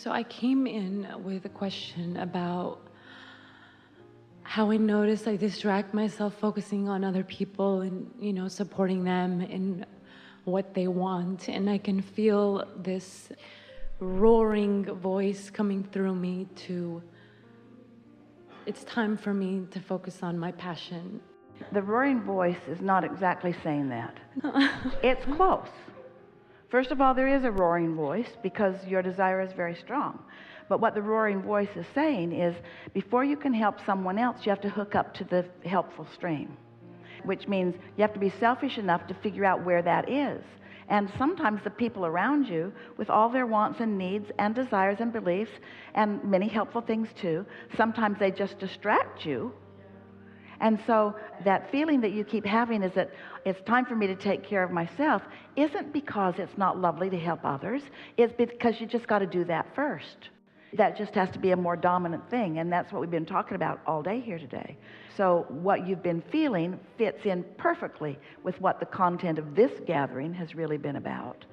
So I came in with a question about how I notice I distract myself focusing on other people and, supporting them in what they want. And I can feel this roaring voice coming through me it's time for me to focus on my passion. The roaring voice is not exactly saying that. It's close. First of all, there is a roaring voice because your desire is very strong. But what the roaring voice is saying is, before you can help someone else, you have to hook up to the helpful stream, which means you have to be selfish enough to figure out where that is. And sometimes the people around you, with all their wants and needs and desires and beliefs, and many helpful things too, sometimes they just distract you. And so that feeling that you keep having is that it's time for me to take care of myself isn't because it's not lovely to help others. It's because you just got to do that first. That just has to be a more dominant thing, and that's what we've been talking about all day here today. So what you've been feeling fits in perfectly with what the content of this gathering has really been about.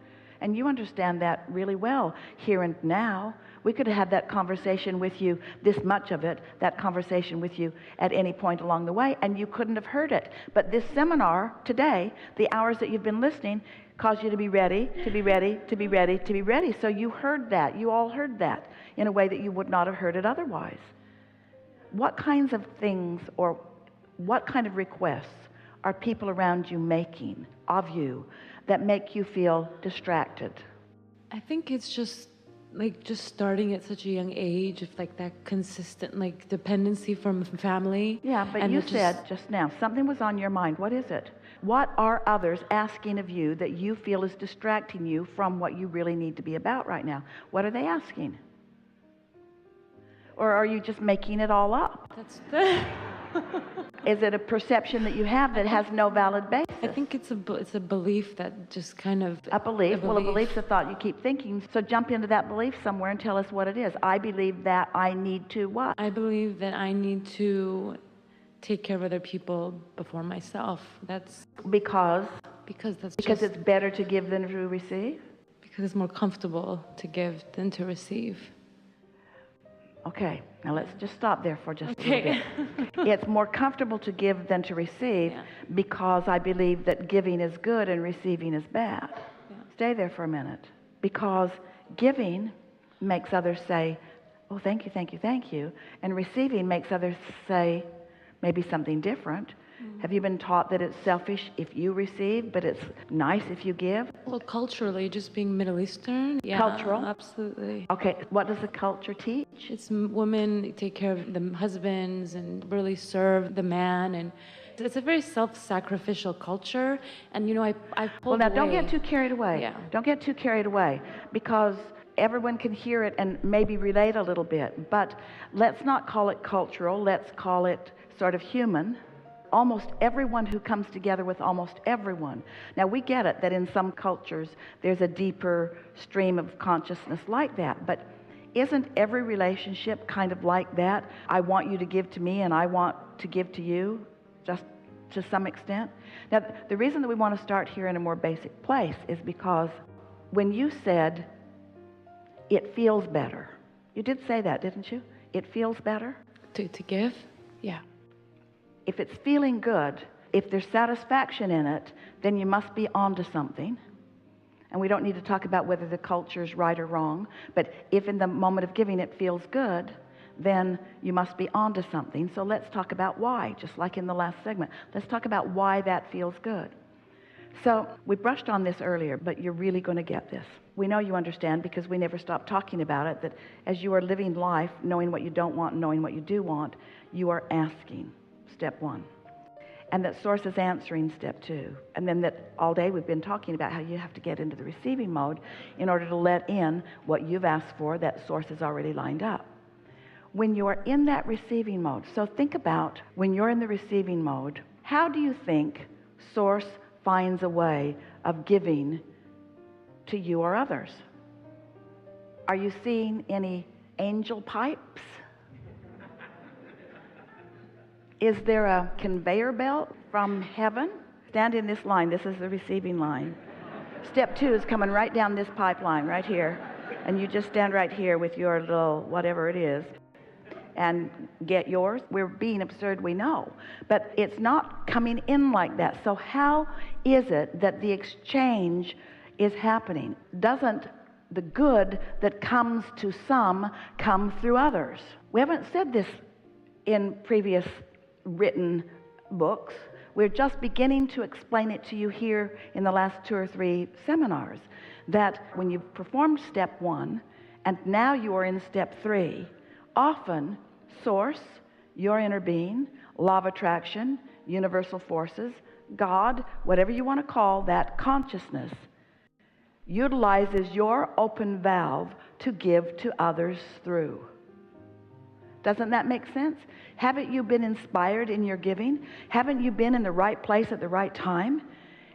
And you understand that really well here and now. We could have had that conversation with you, this much of it, that conversation with you at any point along the way, and you couldn't have heard it. But this seminar today, the hours that you've been listening, caused you to be ready, to be ready, to be ready, to be ready. So you heard that. You all heard that in a way that you would not have heard it otherwise. What kinds of things or what kind of requests are people around you making of you that make you feel distracted? I think it's just starting at such a young age, of that consistent dependency from family. Yeah, but you said just now something was on your mind. What is it? What are others asking of you that you feel is distracting you from what you really need to be about right now? What are they asking? Or are you just making it all up? Is it a perception that you have that has no valid basis? I think it's a belief that just kind of... A belief? Well, a belief's a thought you keep thinking. So jump into that belief somewhere and tell us what it is. I believe that I need to what? I believe that I need to take care of other people before myself. That's... Because Because it's better to give than to receive? Because it's more comfortable to give than to receive. Okay, now let's just stop there for just a little bit. It's more comfortable to give than to receive because I believe that giving is good and receiving is bad. Yeah. Stay there for a minute. Because giving makes others say, oh, thank you, thank you, thank you. And receiving makes others say maybe something different. Have you been taught that it's selfish if you receive, but it's nice if you give? Well, culturally, just being Middle Eastern. Yeah, Cultural? Absolutely. Okay, what does the culture teach? It's women take care of the husbands and really serve the man, and it's a very self-sacrificial culture. And I pulled Well, now away. don't get too carried away. Yeah. Don't get too carried away, because everyone can hear it and maybe relate a little bit. But let's not call it cultural. Let's call it sort of human. Almost everyone who comes together with almost everyone. Now, we get it that in some cultures there's a deeper stream of consciousness like that, but isn't every relationship kind of like that? I want you to give to me and I want to give to you, just to some extent. Now, the reason that we want to start here in a more basic place is because when you said it feels better, you did say that, didn't you? It feels better? To give? Yeah. If it's feeling good, if there's satisfaction in it, then you must be onto something. And we don't need to talk about whether the culture is right or wrong, but if in the moment of giving it feels good, then you must be onto something. So let's talk about why, just like in the last segment. Let's talk about why that feels good. So we brushed on this earlier, but you're really going to get this. We know you understand because we never stop talking about it, that as you are living life, knowing what you don't want and knowing what you do want, you are asking. Step one. And that Source is answering, step two. And then that all day we've been talking about how you have to get into the receiving mode in order to let in what you've asked for, that Source is already lined up. When you are in that receiving mode, so think about when you're in the receiving mode, how do you think Source finds a way of giving to you or others? Are you seeing any angel pipes? Is there a conveyor belt from heaven? Stand in this line. This is the receiving line. Step two is coming right down this pipeline right here. and you just stand right here with your little whatever it is and get yours. We're being absurd, we know, but it's not coming in like that. So how is it that the exchange is happening? Doesn't the good that comes to some come through others? We haven't said this in previous written books. We're just beginning to explain it to you here in the last 2 or 3 seminars, that when you've performed step 1 and now you are in step 3, often source, your inner being, law of attraction, universal forces, God, whatever you want to call that consciousness, utilizes your open valve to give to others through. Doesn't that make sense? Haven't you been inspired in your giving? Haven't you been in the right place at the right time?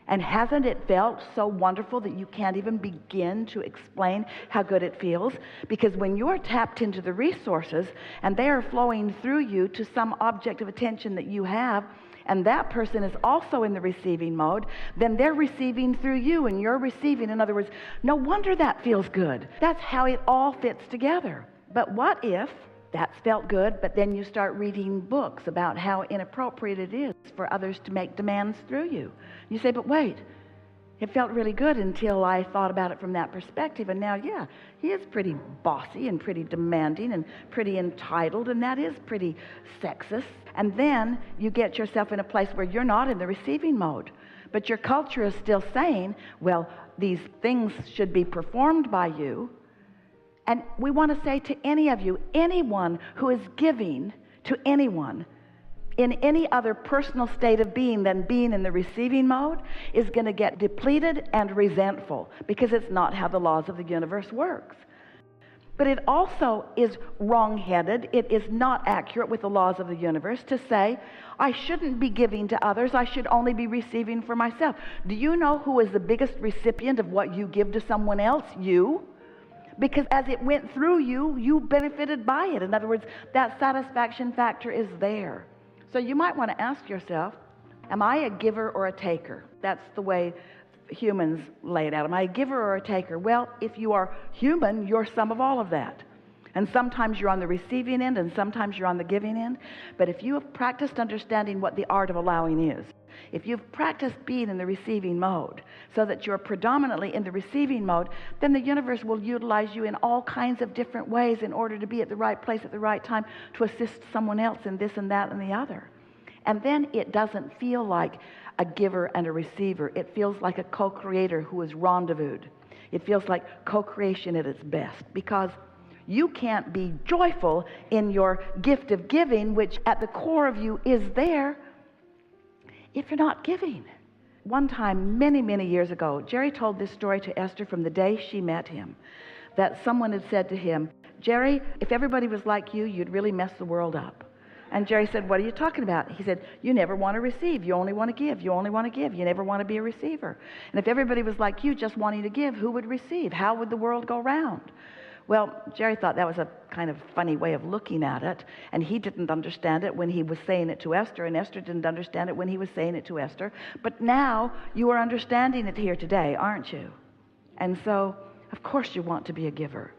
And hasn't it felt so wonderful that you can't even begin to explain how good it feels? Because when you're tapped into the resources and they are flowing through you to some object of attention that you have, and that person is also in the receiving mode, then they're receiving through you and you're receiving. In other words, no wonder that feels good. That's how it all fits together. But what if that's felt good, but then you start reading books about how inappropriate it is for others to make demands through you? You say, but wait, it felt really good until I thought about it from that perspective, and now, yeah, he is pretty bossy and pretty demanding and pretty entitled, and that is pretty sexist. And then you get yourself in a place where you're not in the receiving mode, but your culture is still saying, well, these things should be performed by you. And we want to say to any of you, anyone who is giving to anyone in any other personal state of being than being in the receiving mode is going to get depleted and resentful, because it's not how the laws of the universe works. But it also is wrong-headed. It is not accurate with the laws of the universe to say, I shouldn't be giving to others, I should only be receiving for myself. Do you know who is the biggest recipient of what you give to someone else? You. Because as it went through you, you benefited by it. In other words, that satisfaction factor is there. So you might want to ask yourself, am I a giver or a taker? That's the way humans lay it out. Am I a giver or a taker? Well, if you are human, you're some of all of that. And sometimes you're on the receiving end and sometimes you're on the giving end. But if you have practiced understanding what the art of allowing is, if you've practiced being in the receiving mode so that you're predominantly in the receiving mode, then the universe will utilize you in all kinds of different ways in order to be at the right place at the right time to assist someone else in this and that and the other. And then it doesn't feel like a giver and a receiver. It feels like a co-creator who is rendezvoused. It feels like co-creation at its best, because you can't be joyful in your gift of giving, which at the core of you is there, if you're not giving. One time, many, many years ago, Jerry told this story to Esther from the day she met him, that someone had said to him, Jerry, if everybody was like you, you'd really mess the world up. And Jerry said, what are you talking about? He said, you never want to receive. You only want to give. You only want to give. You never want to be a receiver. And if everybody was like you, just wanting to give, who would receive? How would the world go round? Well, Jerry thought that was a kind of funny way of looking at it, and he didn't understand it when he was saying it to Esther, and Esther didn't understand it when he was saying it to Esther. But now you are understanding it here today, aren't you? And so, of course you want to be a giver,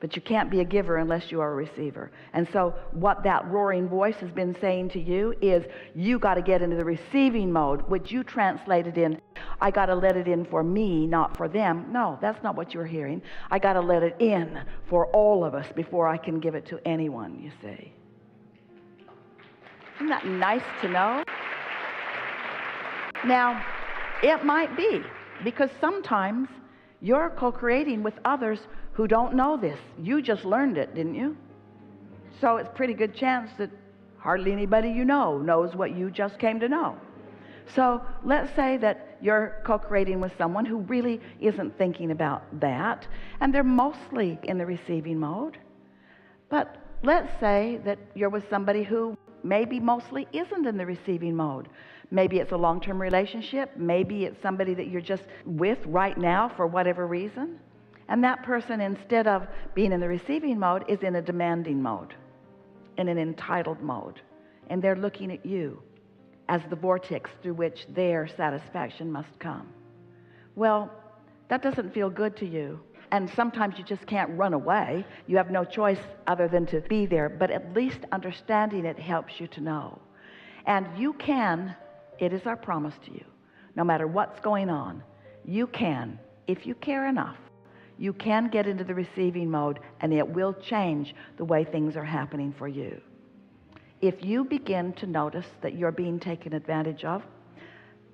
but you can't be a giver unless you are a receiver. And so what that roaring voice has been saying to you is, you got to get into the receiving mode, which you translated in, I got to let it in for me, not for them. No, that's not what you're hearing. I got to let it in for all of us before I can give it to anyone, you see. Isn't that nice to know? Now, it might be, because sometimes you're co-creating with others who don't know this. You just learned it, didn't you? So it's a pretty good chance that hardly anybody you know knows what you just came to know. So let's say that you're co-creating with someone who really isn't thinking about that, and they're mostly in the receiving mode. But let's say that you're with somebody who maybe mostly isn't in the receiving mode. Maybe it's a long-term relationship. Maybe it's somebody that you're just with right now for whatever reason. And that person, instead of being in the receiving mode, is in a demanding mode, in an entitled mode. And they're looking at you as the vortex through which their satisfaction must come. Well, that doesn't feel good to you. And sometimes you just can't run away. You have no choice other than to be there. But at least understanding it helps you to know. And you can, it is our promise to you, no matter what's going on, you can, if you care enough, you can get into the receiving mode, and it will change the way things are happening for you. If you begin to notice that you're being taken advantage of,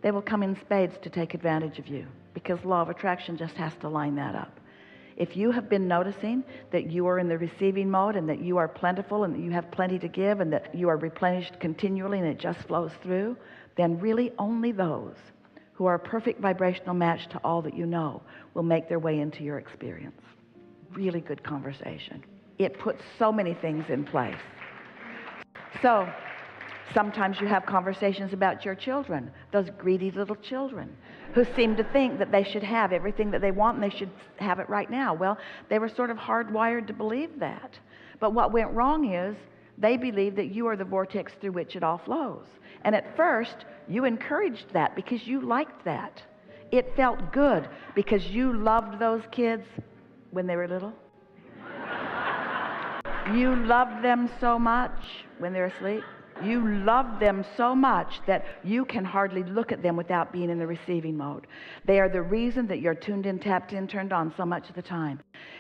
they will come in spades to take advantage of you, because law of attraction just has to line that up. If you have been noticing that you are in the receiving mode and that you are plentiful and that you have plenty to give and that you are replenished continually and it just flows through, then really only those who are a perfect vibrational match to all that you know will make their way into your experience. Really good conversation. It puts so many things in place. So sometimes you have conversations about your children, those greedy little children who seem to think that they should have everything that they want and they should have it right now. Well, they were sort of hardwired to believe that. But what went wrong is they believe that you are the vortex through which it all flows. And at first, you encouraged that because you liked that. It felt good because you loved those kids when they were little. You loved them so much when they're asleep. You love them so much that you can hardly look at them without being in the receiving mode. They are the reason that you're tuned in, tapped in, turned on so much of the time.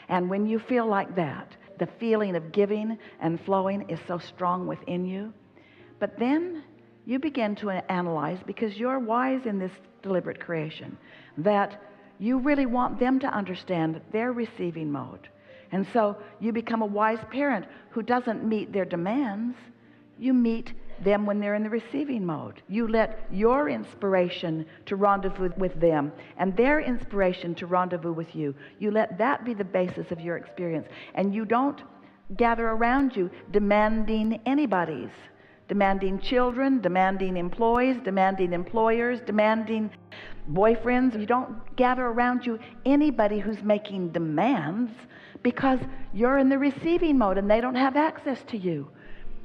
And when you feel like that, the feeling of giving and flowing is so strong within you. But then you begin to analyze, because you're wise in this deliberate creation, that you really want them to understand their receiving mode. And so you become a wise parent who doesn't meet their demands. You meet them when they're in the receiving mode. You let your inspiration to rendezvous with them and their inspiration to rendezvous with you. You let that be the basis of your experience. And you don't gather around you demanding anybody's. Demanding children, demanding employees, demanding employers, demanding boyfriends. You don't gather around you anybody who's making demands, because you're in the receiving mode and they don't have access to you.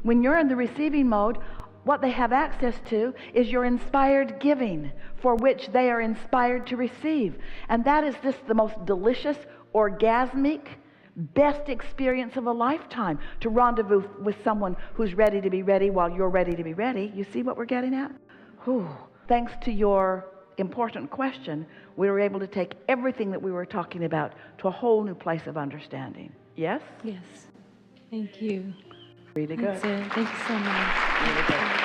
When you're in the receiving mode, what they have access to is your inspired giving, for which they are inspired to receive. And that is just the most delicious, orgasmic, best experience of a lifetime, to rendezvous with someone who's ready to be ready while you're ready to be ready. You see what we're getting at? Whew. Thanks to your important question, we were able to take everything that we were talking about to a whole new place of understanding. Yes? Yes. Thank you. Really good. That's it. Thank you so much. Really good.